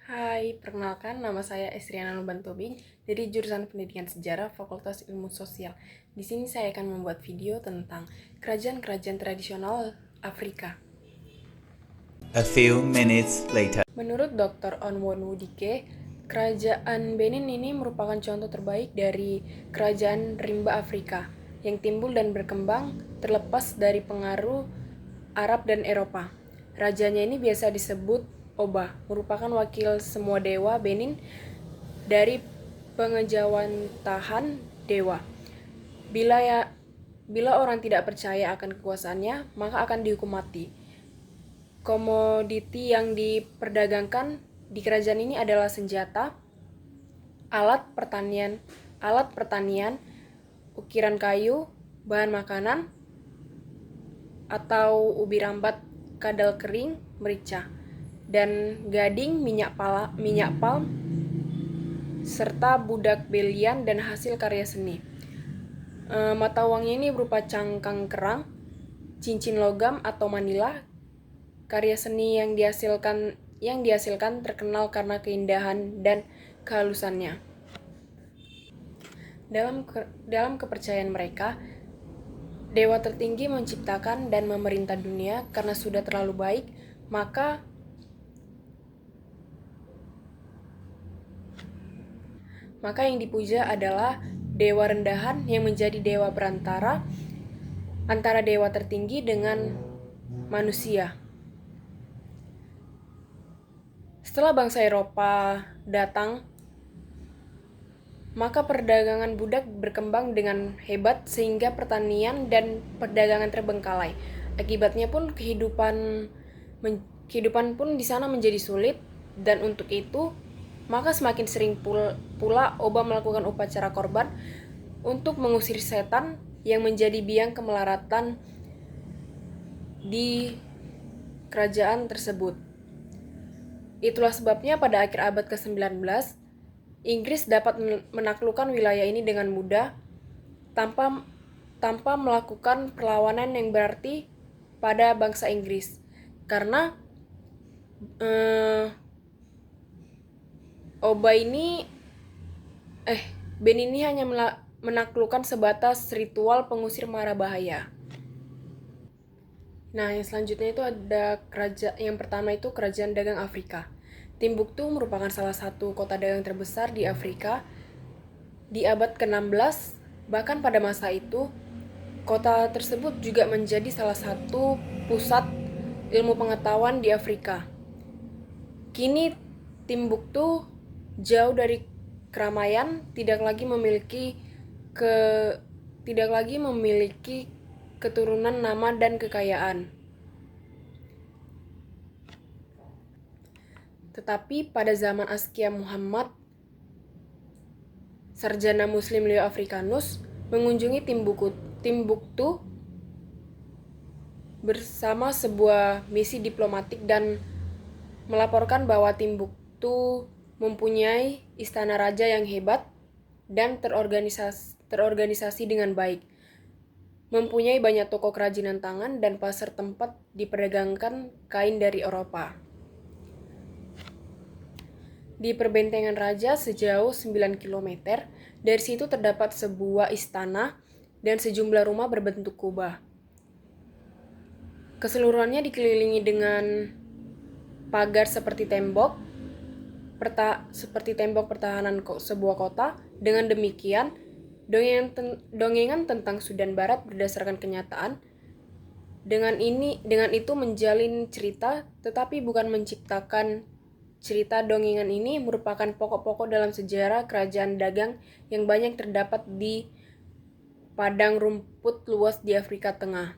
Hai, perkenalkan nama saya Estriana Nubantobing dari jurusan Pendidikan Sejarah Fakultas Ilmu Sosial. Di sini saya akan membuat video tentang kerajaan-kerajaan tradisional Afrika. A few minutes later. Menurut Dr. Onwenu-Dike, kerajaan Benin ini merupakan contoh terbaik dari kerajaan rimba Afrika yang timbul dan berkembang terlepas dari pengaruh Arab dan Eropa. Rajanya ini biasa disebut Oba, merupakan wakil semua dewa Benin dari pengejawantahan dewa. Bila orang tidak percaya akan kekuasaannya, maka akan dihukum mati. Komoditi yang diperdagangkan di kerajaan ini adalah senjata, alat pertanian, ukiran kayu, bahan makanan, atau ubi rambat, kadal kering, merica, dan gading, minyak palm, serta budak belian dan hasil karya seni. Mata uangnya ini berupa cangkang kerang, cincin logam atau manila. Karya seni yang dihasilkan terkenal karena keindahan dan kehalusannya. Dalam kepercayaan mereka, dewa tertinggi menciptakan dan memerintah dunia karena sudah terlalu baik, maka yang dipuja adalah dewa rendahan yang menjadi dewa perantara antara dewa tertinggi dengan manusia. Setelah bangsa Eropa datang, maka perdagangan budak berkembang dengan hebat sehingga pertanian dan perdagangan terbengkalai. Akibatnya pun kehidupan pun di sana menjadi sulit, dan untuk itu maka semakin sering pula Oba melakukan upacara korban untuk mengusir setan yang menjadi biang kemelaratan di kerajaan tersebut. Itulah sebabnya pada akhir abad ke-19, Inggris dapat menaklukkan wilayah ini dengan mudah tanpa melakukan perlawanan yang berarti pada bangsa Inggris. Karena Benin ini hanya menaklukkan sebatas ritual pengusir mara bahaya. Nah, yang selanjutnya itu ada yang pertama itu Kerajaan Dagang Afrika. Timbuktu merupakan salah satu kota dagang terbesar di Afrika di abad ke-16. Bahkan pada masa itu, kota tersebut juga menjadi salah satu pusat ilmu pengetahuan di Afrika. Kini Timbuktu jauh dari keramaian, tidak lagi memiliki keturunan, nama, dan kekayaan. Tetapi pada zaman Askia Muhammad, sarjana Muslim Leo Africanus, mengunjungi Timbuktu bersama sebuah misi diplomatik dan melaporkan bahwa Timbuktu mempunyai istana raja yang hebat dan terorganisasi dengan baik, mempunyai banyak toko kerajinan tangan dan pasar tempat diperdagangkan kain dari Eropa. Di perbentengan raja sejauh 9 km, dari situ terdapat sebuah istana dan sejumlah rumah berbentuk kubah. Keseluruhannya dikelilingi dengan pagar seperti tembok pertahanan sebuah kota. Dengan demikian, dongengan tentang Sudan Barat berdasarkan kenyataan. Dengan itu menjalin cerita, tetapi bukan menciptakan cerita. Dongengan ini merupakan pokok-pokok dalam sejarah kerajaan dagang yang banyak terdapat di padang rumput luas di Afrika Tengah.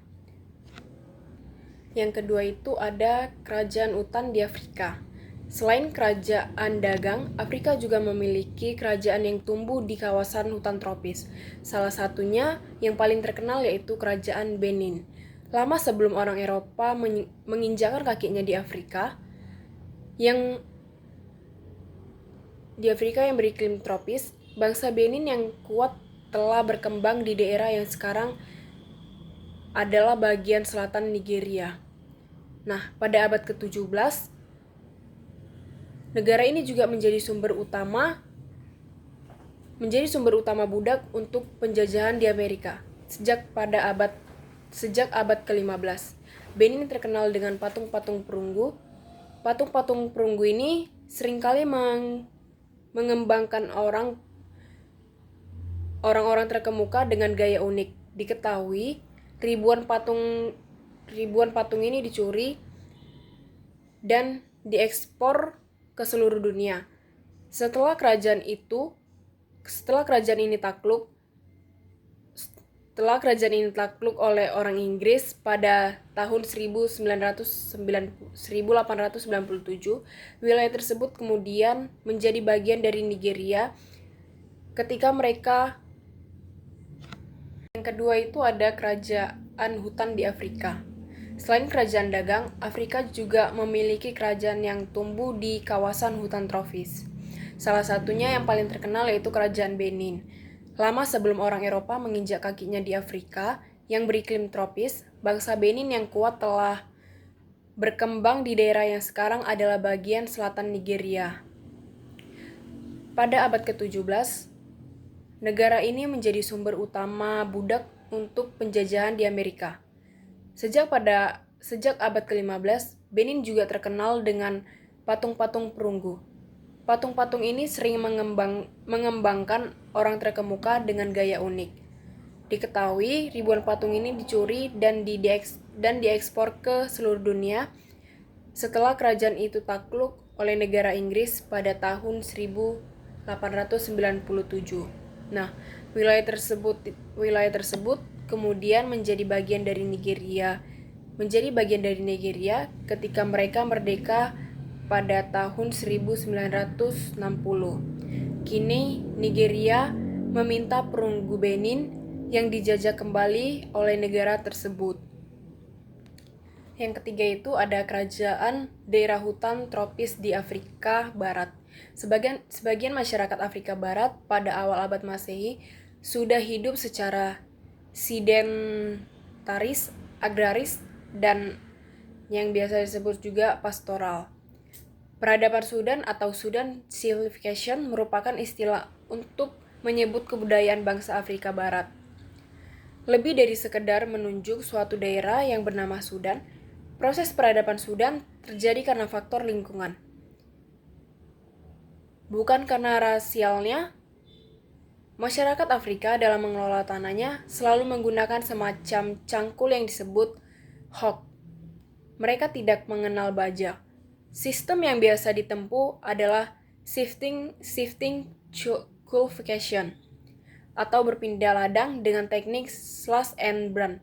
Yang kedua itu ada kerajaan hutan di Afrika. Selain kerajaan dagang, Afrika juga memiliki kerajaan yang tumbuh di kawasan hutan tropis. Salah satunya yang paling terkenal yaitu Kerajaan Benin. Lama sebelum orang Eropa menginjakkan kakinya di Afrika yang beriklim tropis, bangsa Benin yang kuat telah berkembang di daerah yang sekarang adalah bagian selatan Nigeria. Nah, pada abad ke-17, Negara ini juga menjadi sumber utama budak untuk penjajahan di Amerika sejak abad ke-15. Benin terkenal dengan patung-patung perunggu. Patung-patung perunggu ini seringkali mengembangkan orang-orang terkemuka dengan gaya unik. Diketahui ribuan patung ini dicuri dan diekspor ke seluruh dunia. Setelah kerajaan ini takluk oleh orang Inggris pada tahun 1897, wilayah tersebut kemudian menjadi bagian dari Nigeria ketika mereka. Yang kedua itu ada kerajaan hutan di Afrika. Selain kerajaan dagang, Afrika juga memiliki kerajaan yang tumbuh di kawasan hutan tropis. Salah satunya yang paling terkenal yaitu kerajaan Benin. Lama sebelum orang Eropa menginjak kakinya di Afrika yang beriklim tropis, bangsa Benin yang kuat telah berkembang di daerah yang sekarang adalah bagian selatan Nigeria. Pada abad ke-17, negara ini menjadi sumber utama budak untuk penjajahan di Amerika. Sejak abad ke-15, Benin juga terkenal dengan patung-patung perunggu. Patung-patung ini sering mengembangkan orang terkemuka dengan gaya unik. Diketahui ribuan patung ini dicuri dan diekspor ke seluruh dunia setelah kerajaan itu takluk oleh negara Inggris pada tahun 1897. Nah, wilayah tersebut kemudian menjadi bagian dari Nigeria ketika mereka merdeka pada tahun 1960. Kini Nigeria meminta perunggu Benin yang dijajah kembali oleh negara tersebut. Yang ketiga itu ada kerajaan daerah hutan tropis di Afrika Barat. Sebagian masyarakat Afrika Barat pada awal abad Masehi sudah hidup secara sedentaris, agraris, dan yang biasa disebut juga pastoral. Peradaban Sudan atau Sudan Civilization merupakan istilah untuk menyebut kebudayaan bangsa Afrika Barat. Lebih dari sekedar menunjuk suatu daerah yang bernama Sudan, proses peradaban Sudan terjadi karena faktor lingkungan. Bukan karena rasialnya, masyarakat Afrika dalam mengelola tanahnya selalu menggunakan semacam cangkul yang disebut hock. Mereka tidak mengenal baja. Sistem yang biasa ditempuh adalah shifting cultivation atau berpindah ladang dengan teknik slash and burn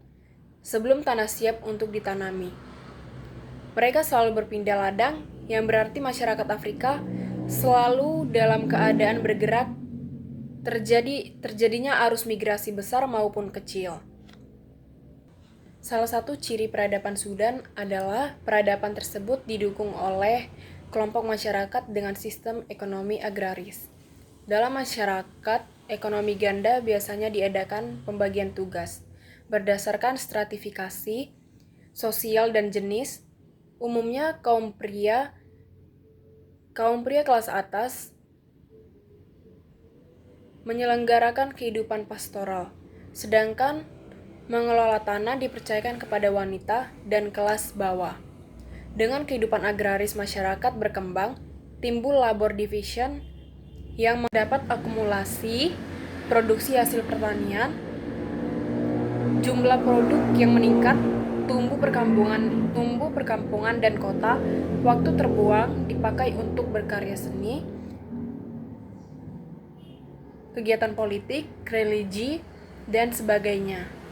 sebelum tanah siap untuk ditanami. Mereka selalu berpindah ladang, yang berarti masyarakat Afrika selalu dalam keadaan bergerak. Terjadinya arus migrasi besar maupun kecil. Salah satu ciri peradaban Sudan adalah peradaban tersebut didukung oleh kelompok masyarakat dengan sistem ekonomi agraris. Dalam masyarakat, ekonomi ganda biasanya diadakan pembagian tugas berdasarkan stratifikasi sosial dan jenis. Umumnya kaum pria kelas atas menyelenggarakan kehidupan pastoral, sedangkan mengelola tanah dipercayakan kepada wanita dan kelas bawah. Dengan kehidupan agraris masyarakat berkembang, timbul labor division yang mendapat akumulasi produksi hasil pertanian, jumlah produk yang meningkat, tumbuh perkampungan dan kota, waktu terbuang dipakai untuk berkarya seni, kegiatan politik, religi, dan sebagainya.